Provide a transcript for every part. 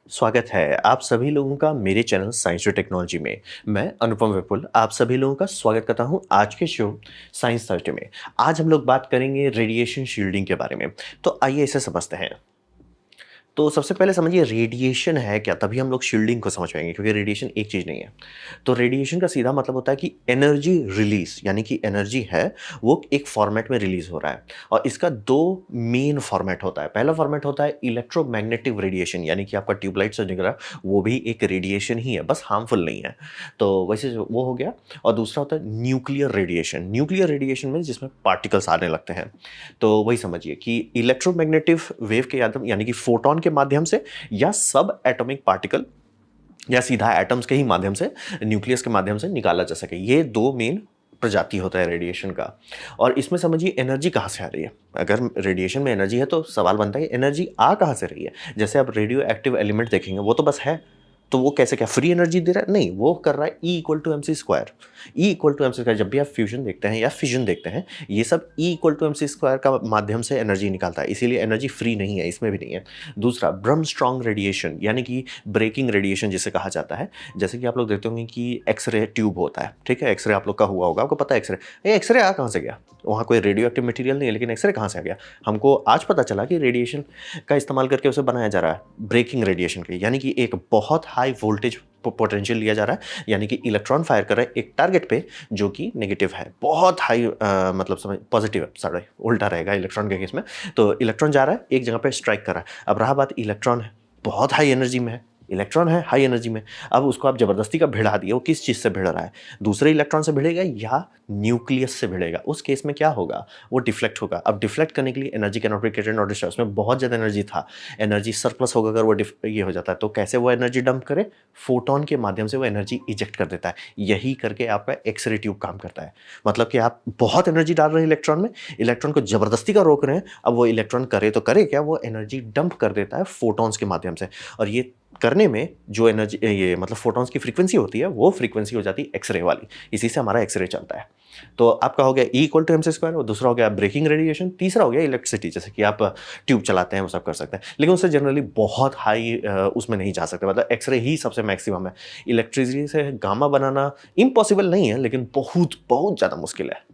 स्वागत है आप सभी लोगों का मेरे चैनल साइंस और टेक्नोलॉजी में। मैं अनुपम विपुल आप सभी लोगों का स्वागत करता हूं आज के शो साइंस थर्सडे में। आज हम लोग बात करेंगे रेडिएशन शील्डिंग के बारे में। तो आइए इसे समझते हैं। तो सबसे पहले समझिए रेडिएशन है क्या, तभी हम लोग शील्डिंग को समझ पाएंगे, क्योंकि रेडिएशन एक चीज़ नहीं है। तो रेडिएशन का सीधा मतलब होता है कि एनर्जी रिलीज, यानी कि एनर्जी है वो एक फॉर्मेट में रिलीज हो रहा है। और इसका दो मेन फॉर्मेट होता है। पहला फॉर्मेट होता है इलेक्ट्रोमैग्नेटिक रेडिएशन, यानी कि आपका ट्यूबलाइट से निकल रहा है वो भी एक रेडिएशन ही है, बस हार्मफुल नहीं है। तो वैसे वो हो गया। और दूसरा होता है न्यूक्लियर रेडिएशन। न्यूक्लियर रेडिएशन में जिसमें पार्टिकल्स आने लगते हैं। तो वही समझिए कि इलेक्ट्रोमैग्नेटिव वेव के यानी कि फोटोन के माध्यम से, या सब एटॉमिक पार्टिकल, या सीधा एटम्स के ही माध्यम से, न्यूक्लियस के माध्यम से निकाला जा सके। ये दो मेन प्रजाति होता है रेडिएशन का। और इसमें समझिए एनर्जी कहाँ से आ रही है। अगर रेडिएशन में एनर्जी है तो सवाल बनता है एनर्जी आ कहाँ से रही है। जैसे आप रेडियो एक्टिव एलिमेंट देखेंगे वो तो बस है, तो वो कैसे, क्या फ्री एनर्जी दे रहा है? नहीं, वो कर रहा है E equal to M C square. E equal to M C square, जब भी आप फ्यूजन देखते हैं या फिजन देखते हैं, ये सब E equal to M C square का माध्यम से एनर्जी निकालता है, इसीलिए एनर्जी फ्री नहीं है, इसमें भी नहीं है। दूसरा ब्रह्मस्ट्रॉन्ग रेडिएशन, यानी कि ब्रेकिंग रेडिएशन जिसे कहा जाता है। जैसे कि आप लोग देखते होंगे कि एक्सरे ट्यूब होता है, ठीक है, एक्सरे आप लोग का हुआ होगा, आपको पता है एक्सरे, एक्सरे आ कहाँ से गया? वहाँ कोई रेडियो एक्टिव मटीरियल नहीं है, लेकिन एक्सरे कहाँ से आ गया? हमको आज पता चला कि रेडिएशन का इस्तेमाल करके उसे बनाया जा रहा है, ब्रेकिंग रेडिएशन के, यानी कि एक बहुत हाई वोल्टेज पोटेंशियल लिया जा रहा है, यानी कि इलेक्ट्रॉन फायर कर रहा है एक टारगेट पे जो कि नेगेटिव है, बहुत हाई, मतलब समझ पॉजिटिव है, सॉरी उल्टा रहेगा इलेक्ट्रॉन के केस में। तो इलेक्ट्रॉन जा रहा है एक जगह पे स्ट्राइक कर रहा है। अब रहा बात, इलेक्ट्रॉन है बहुत हाई एनर्जी में है, इलेक्ट्रॉन है हाई एनर्जी में। अब उसको आप जबरदस्ती का भिड़ा दिए, वो किस चीज़ से भिड़ रहा है? दूसरे इलेक्ट्रॉन से भिड़ेगा या न्यूक्लियस से भिड़ेगा? उस केस में क्या होगा? वो डिफ्लेक्ट होगा। अब डिफ्लेक्ट करने के लिए energy cannot be created not destroyed, उसमें बहुत ज़्यादा एनर्जी था, एनर्जी सरप्लस होगा अगर वो ये हो जाता है। तो कैसे वो एनर्जी डंप करे? फोटोन के माध्यम से वो एनर्जी इजेक्ट कर देता है। यही करके आपका एक्सरे ट्यूब काम करता है। मतलब कि आप बहुत एनर्जी डाल रहे हैं इलेक्ट्रॉन में, इलेक्ट्रॉन को जबरदस्ती का रोक रहे हैं, अब वो इलेक्ट्रॉन करे तो करे क्या, वो एनर्जी डंप कर देता है फोटॉन्स के माध्यम से। और ये करने में जो एनर्जी, ये मतलब फोटॉन्स की फ्रीक्वेंसी होती है, वो फ्रीक्वेंसी हो जाती है एक्सरे वाली। इसी से हमारा एक्सरे चलता है। तो आपका हो गया E equal to M C square, और दूसरा हो गया ब्रेकिंग रेडिएशन, तीसरा हो गया इलेक्ट्रिसिटी, जैसे कि आप ट्यूब चलाते हैं वो सब कर सकते हैं, लेकिन उससे जनरली बहुत हाई उसमें नहीं जा सकते, मतलब एक्सरे ही सबसे मैक्सिमम है। इलेक्ट्रिसिटी से गामा बनाना इम्पॉसिबल नहीं है, लेकिन बहुत बहुत ज़्यादा मुश्किल है।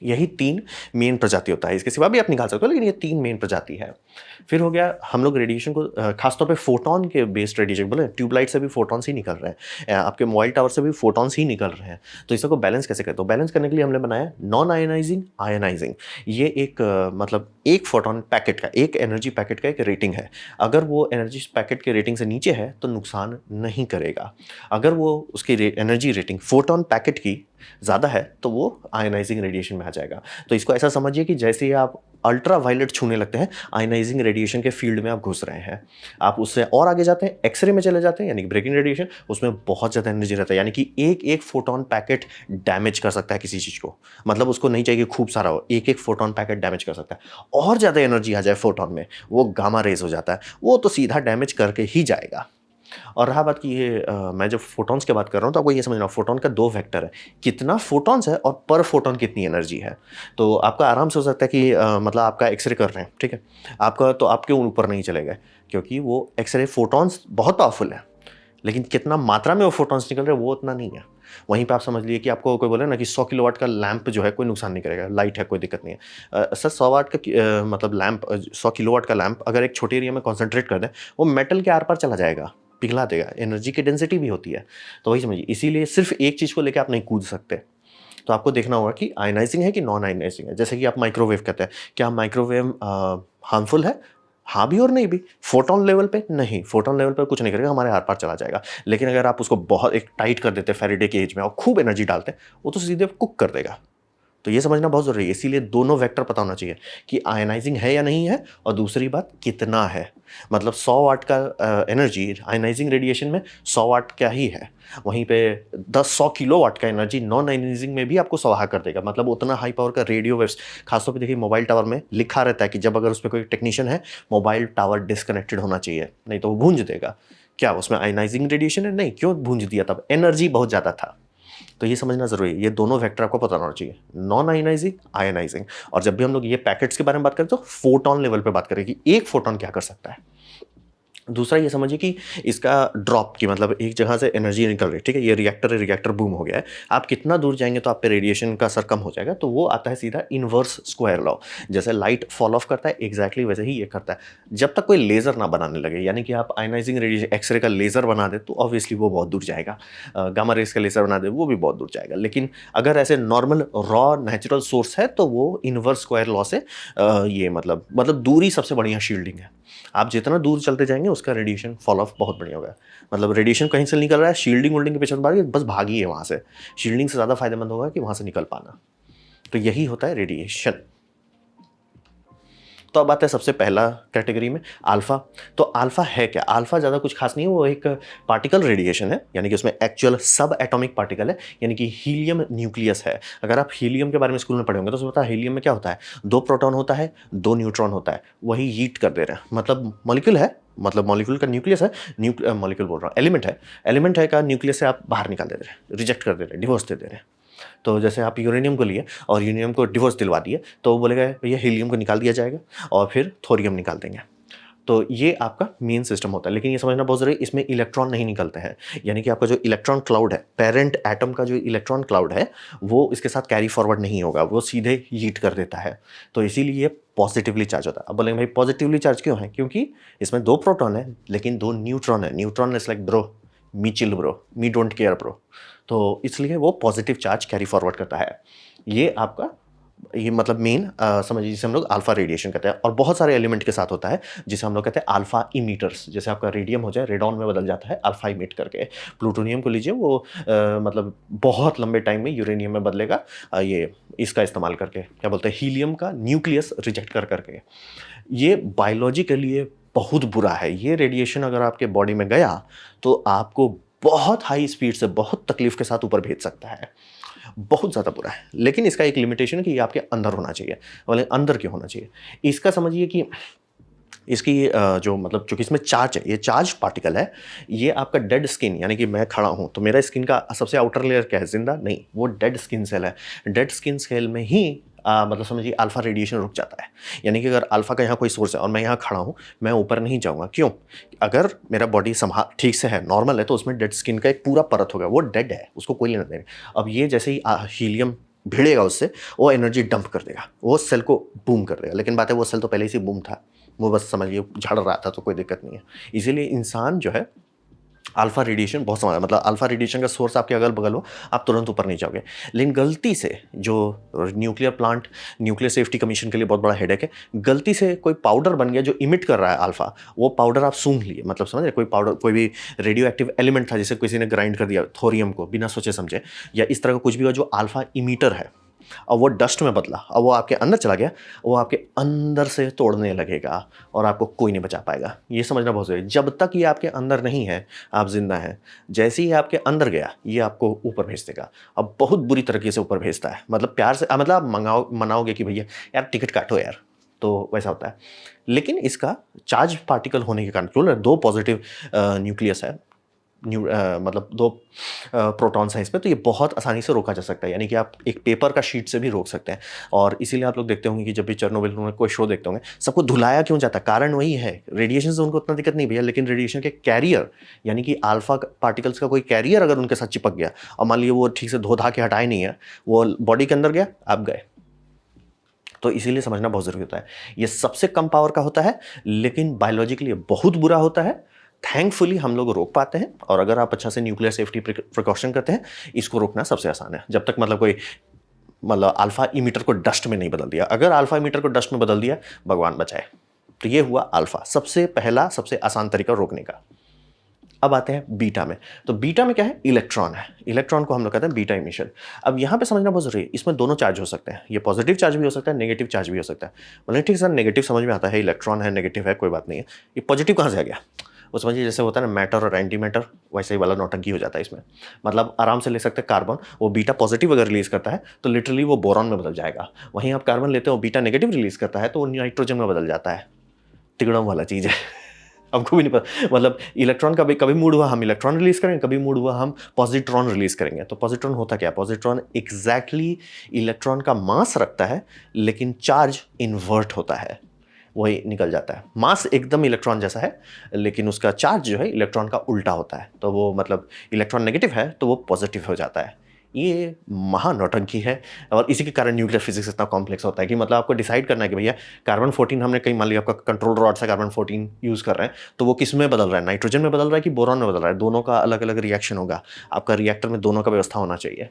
यही तीन मेन प्रजाति होता है, इसके सिवा भी आप निकाल सकते हो, लेकिन ये तीन मेन प्रजाति है। फिर हो गया हम लोग रेडिएशन को खासतौर पे फोटोन के बेस्ड रेडिएशन बोले, ट्यूबलाइट से भी फोटॉन्स ही निकल रहे हैं, आपके मोबाइल टावर से भी फोटॉन्स ही निकल रहे हैं। तो इसको बैलेंस कैसे करते हो? बैलेंस करने के लिए हमने बनाया नॉन आयनाइजिंग, आयनाइजिंग। ये एक मतलब एक फोटोन पैकेट का, एक एनर्जी पैकेट का एक रेटिंग है। अगर वो एनर्जी पैकेट के रेटिंग से नीचे है तो नुकसान नहीं करेगा। अगर वो उसकी एनर्जी रेटिंग फोटोन पैकेट की ज़्यादा है तो वो आयनाइजिंग रेडिएशन में आ जाएगा। तो इसको ऐसा समझिए कि जैसे ही आप अल्ट्रा वायलेट छूने लगते हैं, आयनाइजिंग रेडिएशन के फील्ड में आप घुस रहे हैं। आप उससे और आगे जाते हैं, एक्सरे में चले जाते हैं, यानी कि ब्रेकिंग रेडिएशन, उसमें बहुत ज़्यादा एनर्जी रहता है, यानी कि एक एक फोटोन पैकेट डैमेज कर सकता है किसी चीज़ को। मतलब उसको नहीं चाहिए खूब सारा हो, एक एक फोटोन पैकेट डैमेज कर सकता है। और ज़्यादा एनर्जी आ जाए फोटोन में, वो गामा रेज हो जाता है, वो तो सीधा डैमेज करके ही जाएगा। और रहा बात कि ये मैं जब फोटॉन्स की बात कर रहा हूँ तो आपको ये समझना, फोटॉन का दो वेक्टर है, कितना फोटॉन्स है और पर फोटॉन कितनी एनर्जी है। तो आपका आराम से हो सकता है कि मतलब आपका एक्सरे कर रहे हैं, ठीक है, आपका तो आपके ऊपर नहीं चलेगा, क्योंकि वो एक्सरे फोटॉन्स बहुत पावरफुल है, लेकिन कितना मात्रा में वो फोटॉन्स निकल रहे हैं वो उतना नहीं है। वहीं पे आप समझ लीजिए कि आपको कोई बोले ना कि 100 किलोवाट का लैंप जो है कोई नुकसान नहीं करेगा, लाइट है कोई दिक्कत नहीं है। सर 100 वाट का मतलब लैंप, 100 किलोवाट का लैंप अगर एक छोटे एरिया में कॉन्सेंट्रेट कर दें, वो मेटल के आर पार चला जाएगा, पिघला देगा, एनर्जी की डेंसिटी भी होती है। तो वही समझिए, इसीलिए सिर्फ एक चीज़ को लेकर आप नहीं कूद सकते। तो आपको देखना होगा कि आयनाइजिंग है कि नॉन आयनाइजिंग है। जैसे कि आप माइक्रोवेव कहते हैं, क्या माइक्रोवेव हार्मफुल है? हाँ भी और नहीं भी। फोटोन लेवल पे नहीं, फोटोन लेवल पे कुछ नहीं करेगा, हमारे आर पार चला जाएगा। लेकिन अगर आप उसको बहुत एक टाइट कर देते हैं फैराडे के एज में और खूब एनर्जी डालते हैं, वो तो सीधे कुक कर देगा। तो ये समझना बहुत ज़रूरी है, इसीलिए दोनों वेक्टर पता होना चाहिए कि आयनाइजिंग है या नहीं है, और दूसरी बात कितना है। मतलब 100 वाट का एनर्जी आयनाइजिंग रेडिएशन में 100 वाट क्या ही है, वहीं पे 100 किलो वाट का एनर्जी नॉन आयनाइजिंग में भी आपको स्वाहा कर देगा। मतलब उतना हाई पावर का रेडियो वेव्स, खासतौर पे देखिए मोबाइल टावर में लिखा रहता है कि जब अगर उस पर कोई टेक्नीशियन है, मोबाइल टावर डिस्कनेक्टेड होना चाहिए, नहीं तो वो गूंज देगा। क्या उसमें आयनाइजिंग रेडिएशन है? नहीं, क्यों गूंज दिया? तब एनर्जी बहुत ज़्यादा था। तो ये समझना जरूरी है, ये दोनों वेक्टर आपको पता होना चाहिए, नॉन आयनाइजिंग, आयनाइजिंग। और जब भी हम लोग ये पैकेट्स के बारे में बात करें तो फोटोन लेवल पे बात करें कि एक फोटोन क्या कर सकता है। दूसरा ये समझिए कि इसका ड्रॉप की मतलब एक जगह से एनर्जी निकल रही है, ठीक है, ये रिएक्टर है, रिएक्टर बूम हो गया है, आप कितना दूर जाएंगे तो आप पे रेडिएशन का असर कम हो जाएगा, तो वो आता है सीधा इनवर्स स्क्वायर लॉ। जैसे लाइट फॉल ऑफ करता है एग्जैक्टली वैसे ही ये करता है। जब तक कोई लेजर ना बनाने लगे, यानी कि आप आयनाइजिंग रेडिएशन एक्सरे का लेजर बना दे तो ऑब्वियसली वो बहुत दूर जाएगा, गामा रेस का लेजर बना दे वो भी बहुत दूर जाएगा। लेकिन अगर ऐसे नॉर्मल रॉ नेचुरल सोर्स है तो वो इनवर्स स्क्वायर लॉ से ये मतलब दूरी सबसे बढ़िया शील्डिंग है। आप जितना दूर चलते जाएंगे उसका रेडिएशन फॉल ऑफ बहुत बढ़िया होगा। मतलब रेडिएशन कहीं से निकल रहा है, शील्डिंग वोल्डिंग के पीछे मत भागिए, बस भागिए वहाँ से। शील्डिंग से ज़्यादा फायदेमंद होगा कि वहाँ से निकल पाना। तो यही होता है रेडिएशन। तो अब आता है सबसे पहला कैटेगरी में अल्फा। तो अल्फा है क्या? अल्फा ज़्यादा कुछ खास नहीं है, वो एक पार्टिकल रेडिएशन है, यानी कि उसमें एक्चुअल सब एटॉमिक पार्टिकल है, यानी कि हीलियम न्यूक्लियस है। अगर आप हीलियम के बारे में स्कूल में पढ़े होंगे तो उसमें पता है हीलियम में क्या होता है, 2 प्रोटॉन होता है, 2 न्यूट्रॉन होता है, वही हीट कर दे रहे हैं। मतलब मॉलिक्यूल है, मतलब मॉलिक्यूल का न्यूक्लियस है, मॉलिक्यूल बोल रहा हूँ, एलिमेंट है का न्यूक्लियस से आप बाहर निकाल दे रहे हैं, रिजेक्ट कर दे रहे हैं, डिवोर्स दे दे रहे हैं। तो जैसे आप यूरेनियम को लिए और यूरेनियम को डिवोर्स दिलवा दिए तो वो बोलेगा भैया हीलियम को निकाल दिया जाएगा और फिर थोरियम निकाल देंगे। तो ये आपका मेन सिस्टम होता है। लेकिन ये समझना बहुत ज़रूरी है, इसमें इलेक्ट्रॉन नहीं निकलते हैं, यानी कि आपका जो इलेक्ट्रॉन क्लाउड है, पेरेंट एटम का जो इलेक्ट्रॉन क्लाउड है वो इसके साथ कैरी फॉरवर्ड नहीं होगा, वो सीधे हीट कर देता है। तो इसीलिए पॉजिटिवली चार्ज होता है। अब बोलेंगे भाई पॉजिटिवली चार्ज क्यों है? क्योंकि इसमें 2 प्रोटॉन है लेकिन 2 न्यूट्रॉन है। Neutron is like bro, me chill bro, me don't care bro. तो इसलिए वो पॉजिटिव चार्ज कैरी फॉरवर्ड करता है। ये आपका ये मतलब मेन समझिए जिसे हम लोग अल्फा रेडिएशन कहते हैं। और बहुत सारे एलिमेंट के साथ होता है जिसे हम लोग कहते हैं अल्फा इमीटर्स। जैसे आपका रेडियम हो जाए रेडॉन में बदल जाता है अल्फा इमिट करके। प्लूटोनियम को लीजिए, वो मतलब बहुत लंबे टाइम में यूरेनियम में बदलेगा, ये इसका इस्तेमाल करके, क्या बोलते हैं, हीलियम का न्यूक्लियस रिजेक्ट कर करके। ये बायोलॉजी के लिए बहुत बुरा है। ये रेडिएशन अगर आपके बॉडी में गया तो आपको बहुत हाई स्पीड से बहुत तकलीफ के साथ ऊपर भेज सकता है। बहुत ज़्यादा बुरा है। लेकिन इसका एक लिमिटेशन है कि ये आपके अंदर होना चाहिए। बोले अंदर क्यों होना चाहिए? इसका समझिए कि इसकी जो मतलब चूँकि इसमें चार्ज है, ये चार्ज पार्टिकल है, ये आपका डेड स्किन, यानी कि मैं खड़ा हूँ तो मेरा स्किन का सबसे आउटर लेयर क्या है? जिंदा नहीं, वो डेड स्किन सेल है। डेड स्किन सेल में ही मतलब समझिए अल्फा रेडिएशन रुक जाता है। यानी कि अगर अल्फा का यहाँ कोई सोर्स है और मैं यहाँ खड़ा हूँ, मैं ऊपर नहीं जाऊँगा। क्यों? अगर मेरा बॉडी संभाल ठीक से है, नॉर्मल है, तो उसमें डेड स्किन का एक पूरा परत होगा, वो डेड है, उसको कोई लेना देना। अब ये जैसे ही हीलियम भिड़ेगा उससे, वो एनर्जी डंप कर देगा, वो सेल को बूम कर देगा। लेकिन बात है वो सेल तो पहले से बूम था, वो बस समझिए झड़ रहा था, तो कोई दिक्कत नहीं है। इसीलिए इंसान जो है अल्फा रेडिएशन बहुत समझ, मतलब अल्फा रेडिएशन का सोर्स आपके अगल बगल हो, आप तुरंत ऊपर नहीं जाओगे। लेकिन गलती से जो nuclear plant, nuclear safety commission के लिए बहुत बड़ा हेडेक है, गलती से कोई पाउडर बन गया जो इमिट कर रहा है अल्फा, वो पाउडर आप सूंघ लिए, मतलब समझ रहे, कोई पाउडर, कोई भी रेडियो एक्टिव एलिमेंट था जिसे किसी ने ग्राइंड कर दिया, थोरियम को बिना सोचे समझे, या इस तरह का कुछ भी हो जो अल्फा इमीटर है, और वो डस्ट में बदला, और वो आपके अंदर चला गया, वो आपके अंदर से तोड़ने लगेगा और आपको कोई नहीं बचा पाएगा। ये समझना बहुत ज़रूरी है। जब तक ये आपके अंदर नहीं है, आप जिंदा हैं। जैसे ही आपके अंदर गया, ये आपको ऊपर भेज देगा। अब बहुत बुरी तरीके से ऊपर भेजता है, मतलब प्यार से, मतलब आप मनाओगे कि भैया यार टिकट काटो यार, तो वैसा होता है। लेकिन इसका चार्ज पार्टिकल होने के कारण, 2 पॉजिटिव न्यूक्लियस है, मतलब 2 प्रोटॉन्स हैं इसमें, तो ये बहुत आसानी से रोका जा सकता है। यानी कि आप एक पेपर का शीट से भी रोक सकते हैं। और इसीलिए आप लोग देखते होंगे कि जब भी चेरनोबिल में कोई शो देखते होंगे, सबको धुलाया क्यों जाता है? कारण वही है, रेडिएशन से उनको उतना दिक्कत नहीं भैया, लेकिन रेडिएशन के कैरियर, यानी कि अल्फा पार्टिकल्स का कोई कैरियर अगर उनके साथ चिपक गया और मान लीजिए वो ठीक से धो धा के हटाए नहीं है, वो बॉडी के अंदर गया, आप गए। तो इसीलिए समझना बहुत ज़रूरी होता है। ये सबसे कम पावर का होता है, लेकिन बायोलॉजिकली बहुत बुरा होता है। थैंकफुली हम लोग रोक पाते हैं, और अगर आप अच्छा से न्यूक्लियर सेफ्टी प्रिकॉशन करते हैं, इसको रोकना सबसे आसान है। जब तक मतलब कोई मतलब अल्फा इमीटर को डस्ट में नहीं बदल दिया। अगर अल्फा इमीटर को डस्ट में बदल दिया, भगवान बचाए। तो ये हुआ अल्फा, सबसे पहला सबसे आसान तरीका रोकने का। अब आते हैं बीटा में। तो बीटा में क्या है? इलेक्ट्रॉन है। इलेक्ट्रॉन को हम लोग कहते हैं बीटा इमिशन। अब यहाँ पे समझना बहुत जरूरी है, इसमें दोनों चार्ज हो सकते हैं। ये पॉजिटिव चार्ज भी हो सकता है, नेगेटिव चार्ज भी हो सकता है। बोले ठीक सर, नेगेटिव समझ में आता है, इलेक्ट्रॉन है, नेगेटिव है, कोई बात नहीं है। ये पॉजिटिव कहाँ से आ गया? वो समझिए जैसे होता है ना मैटर और एंटी मैटर, वैसे ही वाला नौटंकी हो जाता है इसमें। मतलब आराम से ले सकते हैं कार्बन, वो बीटा पॉजिटिव अगर रिलीज करता है तो लिटरली वो बोरॉन में बदल जाएगा। वहीं आप कार्बन लेते हो, बीटा नेगेटिव रिलीज करता है तो वो नाइट्रोजन में बदल जाता है। तिगड़म वाला चीज़ है। हमको भी नहीं पता, मतलब इलेक्ट्रॉन का कभी मूड हुआ हम इलेक्ट्रॉन रिलीज करेंगे, कभी मूड हुआ हम पॉजिट्रॉन रिलीज करेंगे। तो पॉजिट्रॉन होता क्या? पॉजिट्रॉन एग्जैक्टली इलेक्ट्रॉन का मास रखता है, लेकिन चार्ज इन्वर्ट होता है। वही निकल जाता है। मास एकदम इलेक्ट्रॉन जैसा है, लेकिन उसका चार्ज जो है इलेक्ट्रॉन का उल्टा होता है, तो वो मतलब इलेक्ट्रॉन नेगेटिव है तो वो पॉजिटिव हो जाता है। ये महा नौटंकी है, और इसी के कारण न्यूक्लियर फिजिक्स इतना कॉम्प्लेक्स होता है कि मतलब आपको डिसाइड करना है कि भैया कार्बन 14 हमने कहीं मान लिया आपका कंट्रोल रॉड से कार्बन 14 यूज़ कर रहे हैं, तो वो किस में बदल रहा है, नाइट्रोजन में बदल रहा है कि बोरॉन में बदल रहा है, दोनों का अलग अलग रिएक्शन होगा, आपका रिएक्टर में दोनों का व्यवस्था होना चाहिए।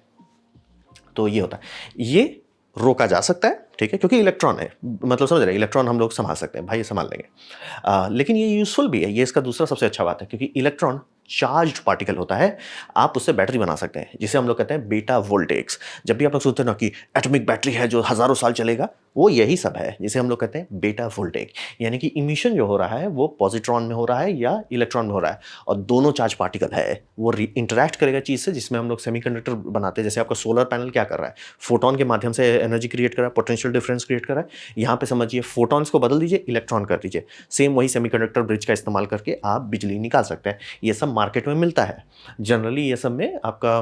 तो ये होता है, ये रोका जा सकता है, ठीक है, क्योंकि इलेक्ट्रॉन है, मतलब समझ रहे हैं, इलेक्ट्रॉन हम लोग संभाल सकते हैं, भाई ये संभाल लेंगे। लेकिन ये यूजफुल भी है, ये इसका दूसरा सबसे अच्छा बात है, क्योंकि इलेक्ट्रॉन चार्ज्ड पार्टिकल होता है, आप उससे बैटरी बना सकते हैं, जिसे हम लोग कहते हैं बेटा वोल्टेक्स। जब भी आप लोग सुनते हैं ना कि एटॉमिक बैटरी है जो हजारों साल चलेगा, वो यही सब है जिसे हम लोग कहते हैं बेटा वोल्टेक। यानी कि इमिशन जो हो रहा है वो पॉजिट्रॉन में हो रहा है या इलेक्ट्रॉन में हो रहा है, और दोनों चार्ज पार्टिकल है, वो इंटरैक्ट करेगा चीज़ से, जिसमें हम लोग सेमीकंडक्टर बनाते हैं। जैसे आपका सोलर पैनल क्या कर रहा है, फोटोन के माध्यम से एनर्जी क्रिएट कर रहा है, पोटेंशियल डिफरेंस क्रिएट कर रहा है। यहाँ पे समझिए फोटॉन्स को बदल दीजिए, इलेक्ट्रॉन कर दीजिए, सेम वही सेमीकंडक्टर ब्रिज का इस्तेमाल करके आप बिजली निकाल सकते हैं। ये सब मार्केट में मिलता है। जनरली ये सब में आपका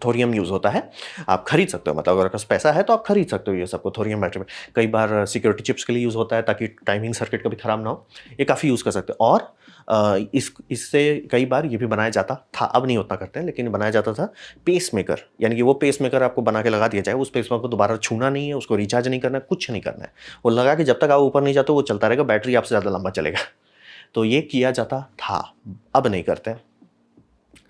थोरियम यूज़ होता है, आप खरीद सकते हो, मतलब अगर आपके पास पैसा है तो आप खरीद सकते हो ये सबको। थोरियम बैटरी में कई बार सिक्योरिटी चिप्स के लिए यूज़ होता है, ताकि टाइमिंग सर्किट कभी ख़राब ना हो, ये काफ़ी यूज़ कर सकते हो। और इससे कई बार ये भी बनाया जाता था, अब नहीं उतना करते हैं, लेकिन बनाया जाता था पेस मेकर। यानी कि वो पेस मेकर आपको बना के लगा दिया जाए, उस पेस मेकर को दोबारा छूना नहीं है, उसको रिचार्ज नहीं करना है, कुछ नहीं करना है, वो लगा के जब तक आप ऊपर नहीं जाते वो चलता रहेगा, बैटरी आपसे ज़्यादा लंबा चलेगा। तो ये किया जाता था, अब नहीं करते।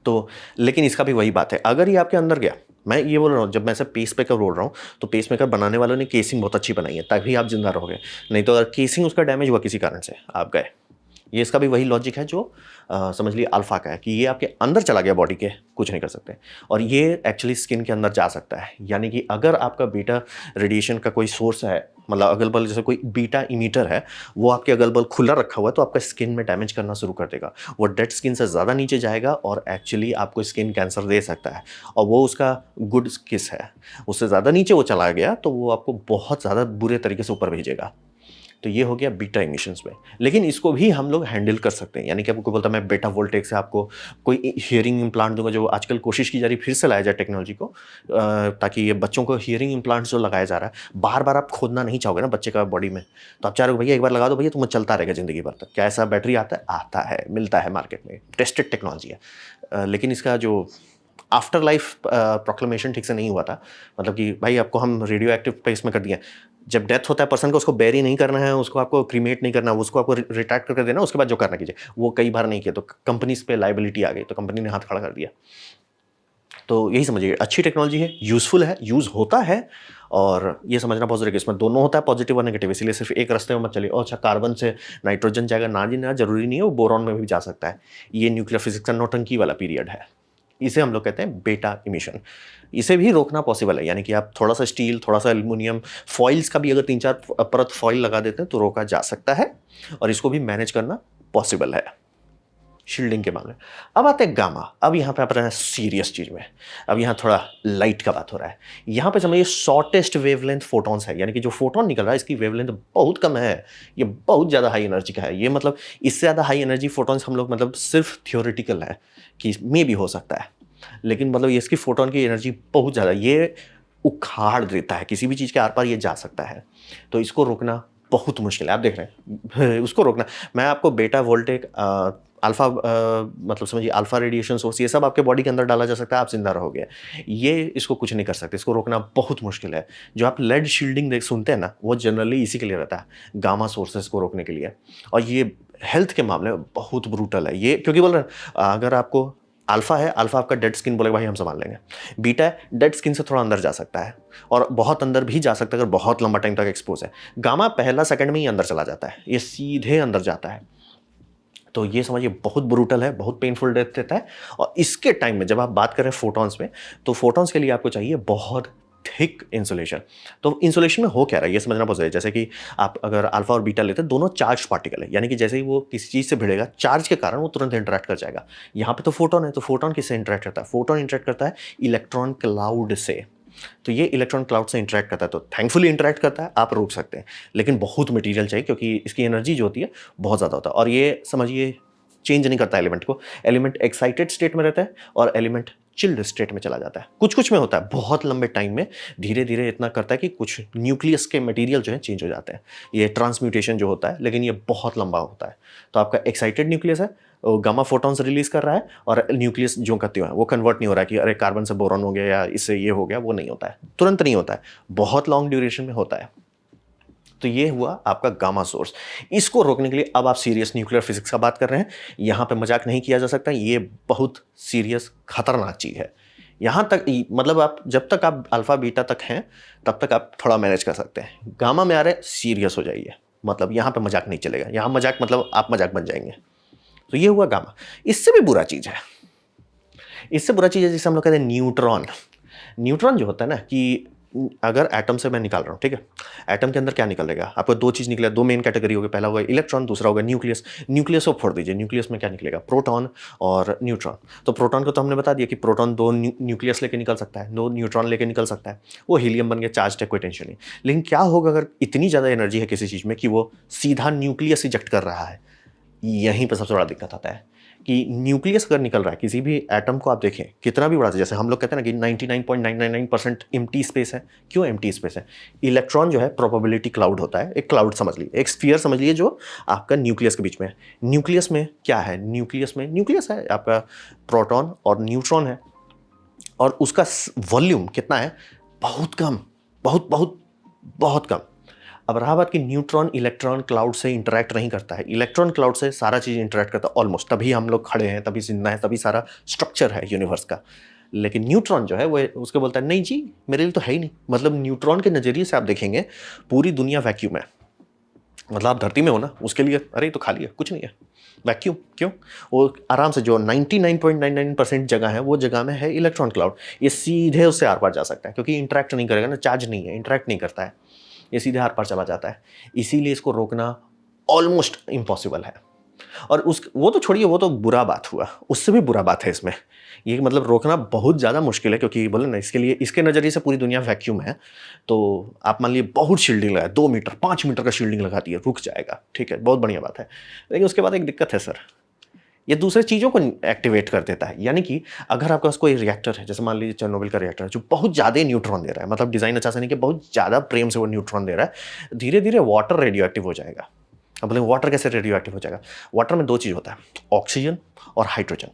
तो लेकिन इसका भी वही बात है, अगर ये आपके अंदर गया, मैं ये बोल रहा हूँ, जब मैं से पेस मेकर बोल रहा हूँ, तो पेस मेकर बनाने वालों ने केसिंग बहुत अच्छी बनाई है, तभी आप जिंदा रहोगे। नहीं तो अगर केसिंग उसका डैमेज हुआ किसी कारण से, आप गए। ये इसका भी वही लॉजिक है जो समझ लिए अल्फा का है, कि ये आपके अंदर चला गया बॉडी के, कुछ नहीं कर सकते। और ये एक्चुअली स्किन के अंदर जा सकता है, यानी कि अगर आपका बीटा रेडिएशन का कोई सोर्स है, मतलब अगल बगल जैसे कोई बीटा इमीटर है, वो आपके अगल बगल खुला रखा हुआ है, तो आपका स्किन में डैमेज करना शुरू कर देगा। वो डेड स्किन से ज़्यादा नीचे जाएगा और एक्चुअली आपको स्किन कैंसर दे सकता है। और वो उसका गुड किस है, उससे ज़्यादा नीचे वो चला गया तो वो आपको बहुत ज़्यादा बुरे तरीके से ऊपर भेजेगा। तो ये हो गया बीटा इमिशंस में। लेकिन इसको भी हम लोग हैंडल कर सकते हैं, यानी कि आपको बोलता है मैं बेटा वोल्टेक से आपको कोई हियरिंग इम्प्लांट दूंगा, जो आजकल कोशिश की जा रही है फिर से लाया जाए टेक्नोलॉजी को, ताकि ये बच्चों को हियरिंग इम्प्लांट्स जो लगाया जा रहा है, बार बार आप खोदना नहीं चाहोगे ना बच्चे का बॉडी में, तो आप चाह रहे हो भैया एक बार लगा दो भैया, तुम्हें चलता रहेगा जिंदगी भर तक। क्या ऐसा बैटरी आता है? आता है, मिलता है मार्केट में, टेस्टेड टेक्नोलॉजी है। लेकिन इसका जो आफ्टर लाइफ प्रोक्लेमेशन ठीक से नहीं हुआ था, मतलब कि भाई आपको हम रेडियो एक्टिव प्लेस में कर दिया, जब डेथ होता है पर्सन को, उसको बैरी नहीं करना है, उसको आपको क्रीमेट नहीं करना, उसको आपको रिट्रैक्ट करके देना, उसके बाद जो करना कीजिए। वो कई बार नहीं किया तो कंपनीज पे लाइबिलिटी आ गई, तो कंपनी ने हाथ खड़ा कर दिया। तो यही समझिए, अच्छी टेक्नोलॉजी है, यूजफुल है, यूज होता है, और ये समझना बहुत जरूरी है कि इसमें दोनों होता है, पॉजिटिव और नेगेटिव। इसलिए सिर्फ एक रास्ते में मत चलिए, अच्छा कार्बन से नाइट्रोजन जाएगा, ना जी ना, जरूरी नहीं है, वो बोरॉन में भी जा सकता है। ये न्यूक्लियर फिजिक्स का नौटंकी वाला पीरियड है, इसे हम लोग कहते हैं बेटा इमिशन। इसे भी रोकना पॉसिबल है, यानी कि आप थोड़ा सा स्टील, थोड़ा सा एल्युमिनियम फॉइल्स का भी अगर 3-4 परत फॉइल लगा देते हैं तो रोका जा सकता है, और इसको भी मैनेज करना पॉसिबल है शील्डिंग के मामले। अब आते हैं गामा। अब यहाँ पे आप रहे हैं सीरियस चीज में, अब यहाँ थोड़ा लाइट का बात हो रहा है। यहाँ पे समझिए शॉर्टेस्ट वेवलेंथ फोटॉन्स है, यानी कि जो फोटोन निकल रहा है इसकी वेवलेंथ बहुत कम है, ये बहुत ज़्यादा हाई एनर्जी का है। ये मतलब इससे ज़्यादा हाई एनर्जी फोटॉन्स हम लोग मतलब सिर्फ थियोरेटिकल है कि मे भी हो सकता है, लेकिन मतलब ये इसकी फोटोन की एनर्जी बहुत ज़्यादा, ये उखाड़ देता है, किसी भी चीज़ के आर पार ये जा सकता है। तो इसको रोकना बहुत मुश्किल है, आप देख रहे हैं उसको रोकना। मैं आपको बेटा वोल्टेक, अल्फा, मतलब समझिए अल्फा रेडिएशन सोर्स, ये सब आपके बॉडी के अंदर डाला जा सकता है, आप जिंदा रहोगे। ये इसको कुछ नहीं कर सकते, इसको रोकना बहुत मुश्किल है। जो आप लेड शील्डिंग देख सुनते हैं ना, वो जनरली इसी के लिए रहता है, गामा सोर्सेस को रोकने के लिए। और ये हेल्थ के मामले में बहुत ब्रूटल है ये, क्योंकि बोल रहे हैं अगर आपको अल्फा है, अल्फा आपका डेड स्किन बोलेगा भाई हम संभाल लेंगे। बीटा है, डेड स्किन से थोड़ा अंदर जा सकता है, और बहुत अंदर भी जा सकता है अगर बहुत लंबा टाइम तक एक्सपोज है। गामा पहला सेकंड में ही अंदर चला जाता है, ये सीधे अंदर जाता है। तो ये समझिए बहुत ब्रूटल है, बहुत पेनफुल डेथ देता है। और इसके टाइम में जब आप बात करें फोटॉन्स में, तो फोटॉन्स के लिए आपको चाहिए बहुत थिक इंसुलेशन। तो इंसुलेशन में हो क्या रहा है ये समझना बहुत जरूरी है। जैसे कि आप अगर अल्फा और बीटा लेते हैं, दोनों चार्ज पार्टिकल है, यानी कि जैसे ही वो किसी चीज़ से भिड़ेगा, चार्ज के कारण वो तुरंत इंटरेक्ट कर जाएगा। यहाँ पे तो फोटोन है, तो फोटोन किससे इंटरेक्ट करता है? फोटोन इंटरेक्ट करता है इलेक्ट्रॉन क्लाउड से। तो ये इलेक्ट्रॉन क्लाउड से इंटरेक्ट करता है, तो थैंकफुली इंटरेक्ट करता है, आप रोक सकते हैं। लेकिन बहुत मटेरियल चाहिए, क्योंकि इसकी एनर्जी जो होती है बहुत ज़्यादा होता है। और ये समझिए चेंज नहीं करता एलिमेंट को। एलिमेंट एक्साइटेड स्टेट में रहता है और एलिमेंट चिल्ड स्टेट में चला जाता है। कुछ कुछ में होता है, बहुत लंबे टाइम में धीरे धीरे इतना करता है कि कुछ न्यूक्लियस के मटेरियल जो है चेंज हो जाते हैं, ये ट्रांसम्यूटेशन जो होता है, लेकिन ये बहुत लंबा होता है। तो आपका एक्साइटेड न्यूक्लियस है, वो गामा फोटॉन्स रिलीज कर रहा है, और न्यूक्लियस जो का त्यों है, वो कन्वर्ट नहीं हो रहा है कि अरे कार्बन से बोरॉन हो गया या इससे ये हो गया, वो नहीं होता है, तुरंत नहीं होता है, बहुत लॉन्ग ड्यूरेशन में होता है। तो ये हुआ आपका गामा सोर्स। इसको रोकने के लिए अब आप सीरियस न्यूक्लियर फिजिक्स का बात कर रहे हैं, यहां पे मजाक नहीं किया जा सकता, ये बहुत सीरियस खतरनाक चीज है। यहां तक मतलब आप जब तक आप अल्फा बीटा तक हैं तब तक आप थोड़ा मैनेज कर सकते हैं, गामा में आ रहे सीरियस हो जाइए, मतलब यहां पे मजाक नहीं चलेगा, यहां मजाक मतलब आप मजाक बन जाएंगे। तो ये हुआ गामा। इससे भी बुरा चीज है, इससे बुरा चीज है जिसे हम लोग कहते हैं न्यूट्रॉन। न्यूट्रॉन जो होता है ना, कि अगर एटम से मैं निकाल रहा हूँ, ठीक है, एटम के अंदर क्या निकलेगा, आपको दो चीज निकलेगा, दो मेन कैटेगरी होगी, पहला होगा इलेक्ट्रॉन, दूसरा होगा न्यूक्लियस। न्यूक्लियस को फोड़ दीजिए, न्यूक्लियस में क्या निकलेगा, प्रोटॉन और न्यूट्रॉन। तो प्रोटॉन को तो हमने बता दिया कि प्रोटॉन दो न्यूक्लियस लेके निकल सकता है, दो न्यूट्रॉन लेके निकल सकता है, वो हीलियम बन गया, चार्ज है, कोई टेंशन नहीं। लेकिन क्या होगा अगर इतनी ज़्यादा एनर्जी है किसी चीज़ में कि वो सीधा न्यूक्लियस इजेक्ट कर रहा है, यहीं पर सबसे बड़ा दिक्कत आता है कि न्यूक्लियस अगर निकल रहा है किसी भी एटम को, आप देखें कितना भी बड़ा, जैसे हम लोग कहते हैं ना कि 99.999% एम्प्टी स्पेस है। क्यों एम्प्टी स्पेस है? इलेक्ट्रॉन जो है प्रोबेबिलिटी क्लाउड होता है, एक क्लाउड समझ लीजिए, एक स्फीयर समझ लीजिए जो आपका न्यूक्लियस के बीच में है। न्यूक्लियस में क्या है, न्यूक्लियस है आपका प्रोटॉन और न्यूट्रॉन है, और उसका वॉल्यूम कितना है, बहुत कम, बहुत बहुत बहुत कम। अब रहा बात कि न्यूट्रॉन इलेक्ट्रॉन क्लाउड से इंटरेक्ट नहीं करता है, इलेक्ट्रॉन क्लाउड से सारा चीज़ इंटरेक्ट करता है ऑलमोस्ट, तभी हम लोग खड़े हैं, तभी जिंदा है, तभी सारा स्ट्रक्चर है यूनिवर्स का। लेकिन न्यूट्रॉन जो है वो उसके बोलता है नहीं जी मेरे लिए तो है ही नहीं। मतलब न्यूट्रॉन के नज़रिए से आप देखेंगे पूरी दुनिया वैक्यूम है, मतलब आप धरती में हो ना, उसके लिए अरे तो खाली है, कुछ नहीं है, वैक्यूम। क्यों? वो आराम से जो 99.99% जगह है वो जगह में है इलेक्ट्रॉन क्लाउड, ये सीधे उससे आर पार जा सकता है, क्योंकि इंटरेक्ट नहीं करेगा ना, चार्ज नहीं है, इंटरेक्ट नहीं करता है, ये सीधे आर पार चला जाता है। इसीलिए इसको रोकना ऑलमोस्ट इम्पॉसिबल है। और उस वो तो छोड़िए, वो तो बुरा बात हुआ, उससे भी बुरा बात है इसमें, ये मतलब रोकना बहुत ज़्यादा मुश्किल है, क्योंकि बोले ना इसके लिए, इसके नज़रिए से पूरी दुनिया वैक्यूम है। तो आप मान लीजिए बहुत शील्डिंग लगाए, 2 मीटर 5 मीटर का शील्डिंग लगा दिए, रुक जाएगा, ठीक है, बहुत बढ़िया बात है। लेकिन उसके बाद एक दिक्कत है सर, ये दूसरे चीज़ों को एक्टिवेट कर देता है। यानी कि अगर आपके पास कोई रिएक्टर है, जैसे मान लीजिए चेरनोबिल का रिएक्टर है, जो बहुत ज़्यादा न्यूट्रॉन दे रहा है, मतलब डिज़ाइन अच्छा से नहीं कि बहुत ज़्यादा प्रेम से वो न्यूट्रॉन दे रहा है, धीरे धीरे वाटर रेडियो एक्टिव हो जाएगा। अब बोले वाटर कैसे रेडियो एक्टिव हो जाएगा? वाटर में दो चीज़ होता है, ऑक्सीजन और हाइड्रोजन।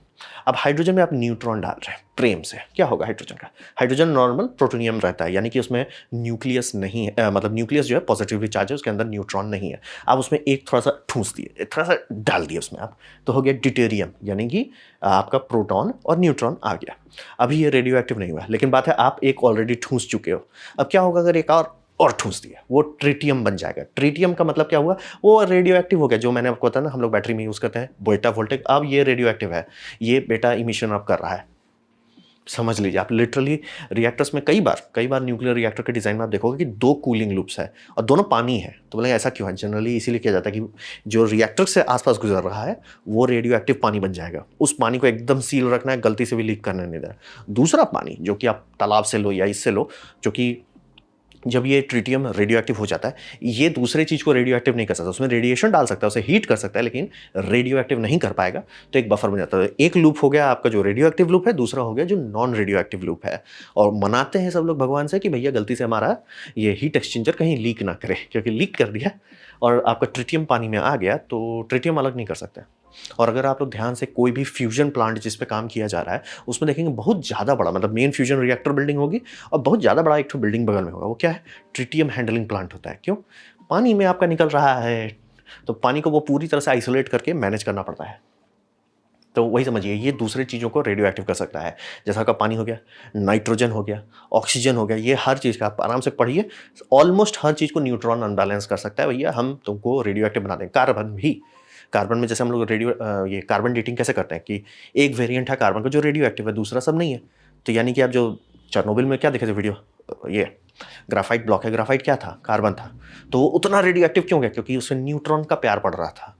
अब हाइड्रोजन में आप न्यूट्रॉन डाल रहे हैं प्रेम से, क्या होगा हाइड्रोजन का? हाइड्रोजन नॉर्मल प्रोटोनियम रहता है, यानी कि उसमें न्यूक्लियस नहीं है, मतलब न्यूक्लियस जो है पॉजिटिवली चार्ज है, उसके अंदर न्यूट्रॉन नहीं है। आप उसमें एक थोड़ा सा ठूंस दिए, थोड़ा सा डाल दिए उसमें आप, तो हो गया ड्यूटेरियम, यानी कि आपका प्रोटॉन और न्यूट्रॉन आ गया। अभी ये रेडियो एक्टिव नहीं हुआ, लेकिन बात है आप एक ऑलरेडी ठूंस चुके हो। अब क्या होगा अगर एक और ठूंस दिया, वो ट्रिटियम बन जाएगा। ट्रिटियम का मतलब क्या हुआ, वो रेडियो एक्टिव हो गया, जो मैंने आपको बताया ना हम लोग बैटरी में यूज़ करते हैं बेटा वोल्टेज, अब ये रेडियो एक्टिव है, ये बेटा इमिशन अब कर रहा है। समझ लीजिए आप, लिटरली रिएक्टर्स में कई बार न्यूक्लियर रिएक्टर के डिज़ाइन में आप देखोगे कि 2 कूलिंग लूप्स है और दोनों पानी है। तो बोलेंगे ऐसा क्यों है? जनरली इसीलिए किया जाता है कि जो रिएक्टर से आसपास गुजर रहा है वो रेडियो एक्टिव पानी बन जाएगा, उस पानी को एकदम सील रखना है, गलती से भी लीक करने नहीं देना। दूसरा पानी जो कि आप तालाब से लो या इससे लो, जो कि जब ये ट्रिटियम रेडियो एक्टिव हो जाता है, ये दूसरे चीज़ को रेडियो एक्टिव नहीं कर सकता, उसमें रेडिएशन डाल सकता है, उसे हीट कर सकता है, लेकिन रेडियो एक्टिव नहीं कर पाएगा। तो एक बफर बन जाता है। एक लूप हो गया आपका जो रेडियो एक्टिव लूप है, दूसरा हो गया जो नॉन रेडियो एक्टिव लूप है। और मनाते हैं सब लोग भगवान से कि भैया गलती से हमारा ये हीट एक्सचेंजर कहीं लीक ना करे, क्योंकि लीक कर दिया और आपका ट्रिटियम पानी में आ गया तो ट्रिटियम अलग नहीं कर सकते। और अगर आप लोग ध्यान से कोई भी फ्यूजन प्लांट जिस पे काम किया जा रहा है उसमें देखेंगे बहुत ज़्यादा बड़ा, मतलब मेन फ्यूजन रिएक्टर बिल्डिंग होगी और बहुत ज़्यादा बड़ा एक तो बिल्डिंग बगल में होगा, वो क्या है? ट्रिटियम हैंडलिंग प्लांट होता है। क्यों? पानी में आपका निकल रहा है, तो पानी को वो पूरी तरह से आइसोलेट करके मैनेज करना पड़ता है। तो वही समझिए, ये दूसरे चीज़ों को रेडियो एक्टिव कर सकता है, जैसा का पानी हो गया, नाइट्रोजन हो गया, ऑक्सीजन हो गया, ये हर चीज़ का आप आराम से पढ़िए, ऑलमोस्ट हर चीज़ को न्यूट्रॉन अनबैलेंस कर सकता है भैया, हम तुमको रेडियो एक्टिव बना दें। कार्बन भी, कार्बन में जैसे हम लोग ये कार्बन डेटिंग कैसे करते हैं कि एक वेरिएंट है कार्बन का जो रेडियो एक्टिव है, दूसरा सब नहीं है। तो यानी कि आप जो चेरनोबिल में क्या देखे थे वीडियो, ये ग्राफाइट ब्लॉक है, ग्राफाइट क्या था? कार्बन था। तो वो उतना रेडियो एक्टिव क्यों गया? क्योंकि उसमें न्यूट्रॉन का प्यार पड़ रहा था,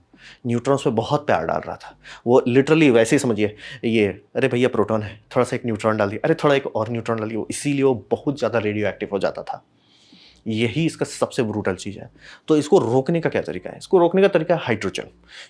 न्यूट्रॉन्स पे बहुत प्यार डाल रहा था वो। लिटरली वैसे ही समझिए, ये अरे भैया प्रोटॉन है, थोड़ा सा एक न्यूट्रॉन डाल दिया, अरे थोड़ा एक और न्यूट्रॉन डाल दिया, इसीलिए वो बहुत ज़्यादा रेडियो एक्टिव हो जाता था। यही इसका सबसे ब्रूटल चीज़ है। तो इसको रोकने का क्या तरीका है? इसको रोकने का तरीका है हाइड्रोजन,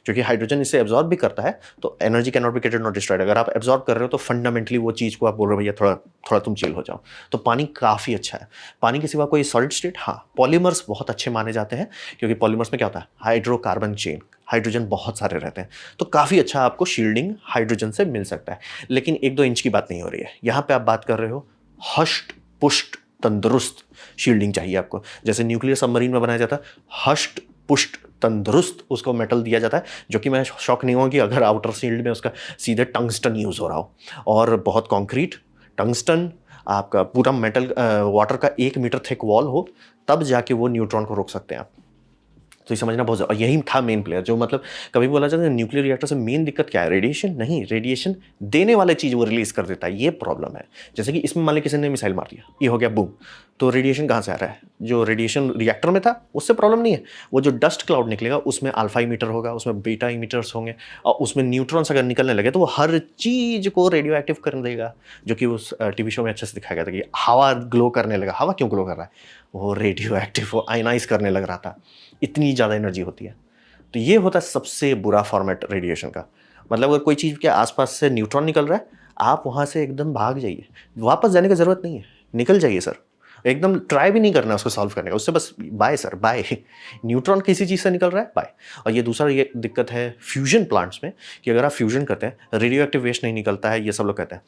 क्योंकि हाइड्रोजन इसे एब्ज़ॉर्ब भी करता है, तो energy can not be created not destroyed. अगर आप एब्ज़ॉर्ब कर रहे हो तो फंडामेंटली वो चीज़ को आप बोल रहे हो भैया थोड़ा थोड़ा तुम चिल हो जाओ। तो पानी काफ़ी अच्छा है। पानी के सिवा कोई सॉलिड स्टेट, हाँ, पॉलीमर्स बहुत अच्छे माने जाते हैं, क्योंकि पॉलीमर्स में क्या होता है? हाइड्रोकार्बन चेन, हाइड्रोजन बहुत सारे रहते हैं, तो काफ़ी अच्छा आपको शील्डिंग हाइड्रोजन से मिल सकता है। लेकिन 1-2 इंच की बात नहीं हो रही है। यहाँ पे आप बात कर रहे हो हष्ट पुष्ट तंदुरुस्त शील्डिंग चाहिए आपको। जैसे न्यूक्लियर सबमरीन में बनाया जाता है, हष्ट पुष्ट तंदुरुस्त उसको मेटल दिया जाता है, जो कि मैं शॉक नहीं हुआ कि अगर आउटर शील्ड में उसका सीधे टंगस्टन यूज़ हो रहा हो, और बहुत कंक्रीट टंगस्टन, आपका पूरा मेटल वाटर का 1 मीटर थिक वॉल हो, तब जाके वो न्यूट्रॉन को रोक सकते हैं आप। तो ये समझना बहुत ज़्यादा, यही था मेन प्लेयर, जो मतलब कभी बोला जाता है न्यूक्लियर रिएक्टर से मेन दिक्कत क्या है? रेडिएशन नहीं, रेडिएशन देने वाले चीज़ वो रिलीज़ कर देता है, ये प्रॉब्लम है। जैसे कि इसमें मान लीजिए किसी ने मिसाइल मार दिया, ये हो गया बूम, तो रेडिएशन कहाँ से आ रहा है? जो रेडिएशन रिएक्टर में था, उससे प्रॉब्लम नहीं है। वो जो डस्ट क्लाउड निकलेगा, उसमें अल्फा इमिटर होगा, उसमें बीटा इमिटर्स होंगे, और उसमें न्यूट्रॉन्स अगर निकलने लगे, तो वो हर चीज़ को रेडियो एक्टिव कर देगा, जो कि उस टीवी शो में अच्छे से दिखाया गया था कि हवा ग्लो करने लगा। हवा क्यों ग्लो कर रहा है? वो रेडियो एक्टिव, वो आयनाइज़ करने लग रहा था। इतनी ज़्यादा एनर्जी होती है। तो ये होता है सबसे बुरा फॉर्मेट रेडिएशन का। मतलब अगर कोई चीज़ के आसपास से न्यूट्रॉन निकल रहा है, आप वहाँ से एकदम भाग जाइए। वापस जाने की ज़रूरत नहीं है, निकल जाइए सर। एकदम ट्राई भी नहीं करना है उसको सॉल्व करने का, उससे बस बाय सर, बाय। न्यूट्रॉन किसी चीज़ से निकल रहा है, बाय। और ये दूसरा ये दिक्कत है फ्यूज़न प्लांट्स में, कि अगर आप फ्यूज़न करते हैं, रेडियो एक्टिव वेस्ट नहीं निकलता है, ये सब लोग कहते हैं।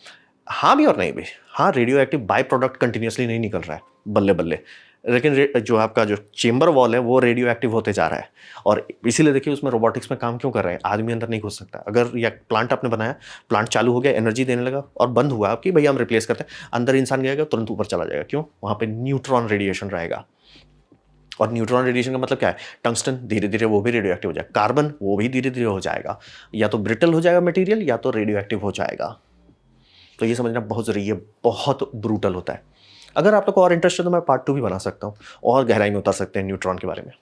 हाँ भी और नहीं भी। हाँ, radio active by product continuously नहीं निकल रहा है, बल्ले-बल्ले। लेकिन जो आपका जो चेंबर वॉल है, वो रेडियो एक्टिव होते जा रहा है, और इसीलिए देखिए उसमें रोबोटिक्स में काम क्यों कर रहे हैं? आदमी अंदर नहीं घुस सकता। अगर या प्लांट आपने बनाया, प्लांट चालू हो गया, एनर्जी देने लगा और बंद हुआ कि भैया हम रिप्लेस करते हैं, अंदर इंसान गएगा तुरंत ऊपर चला जाएगा। क्यों? वहाँ पे न्यूट्रॉन रेडिएशन रहेगा। और न्यूट्रॉन रेडिएशन का मतलब क्या है? टंगस्टन धीरे-धीरे वो भी रेडियो एक्टिव हो जाएगा, कार्बन वो भी धीरे-धीरे हो जाएगा, या तो ब्रिटल हो जाएगा मटेरियल, या तो रेडियो एक्टिव हो जाएगा। तो ये समझना बहुत ज़रूरी है, बहुत ब्रूटल होता है। अगर आप लोग को और इंटरेस्ट है तो मैं पार्ट 2 भी बना सकता हूँ, और गहराई में उतर सकते हैं न्यूट्रॉन के बारे में।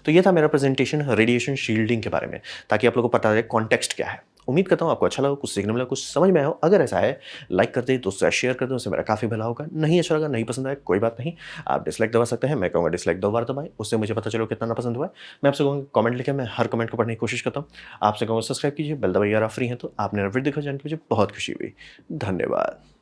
तो ये था मेरा प्रेजेंटेशन रेडिएशन शील्डिंग के बारे में, ताकि आप लोगों को पता रहे कॉन्टेक्स्ट क्या है। उम्मीद करता हूँ आपको अच्छा लगा, कुछ सीखने मिला, कुछ समझ में आया हो। अगर ऐसा है, लाइक कर दें, दोस्तों से शेयर कर दें, उससे मेरा काफ़ी भला होगा। नहीं अच्छा लगा, नहीं पसंद आया, कोई बात नहीं, आप डिसलाइक दबा सकते हैं। मैं कहूँगा डिसलाइक 2 बार दबाएं, उससे मुझे पता चलो कितना ना पसंद हुआ है। मैं आपसे कहूँगा कमेंट लिखें, मैं हर कमेंट को पढ़ने की कोशिश करता हूँ। आपसे कहूँगा सब्सक्राइब कीजिए, बेल दबाइए अगर आप फ्री हैं तो। आपने वीडियो देखा, जान के मुझे बहुत खुशी हुई। धन्यवाद।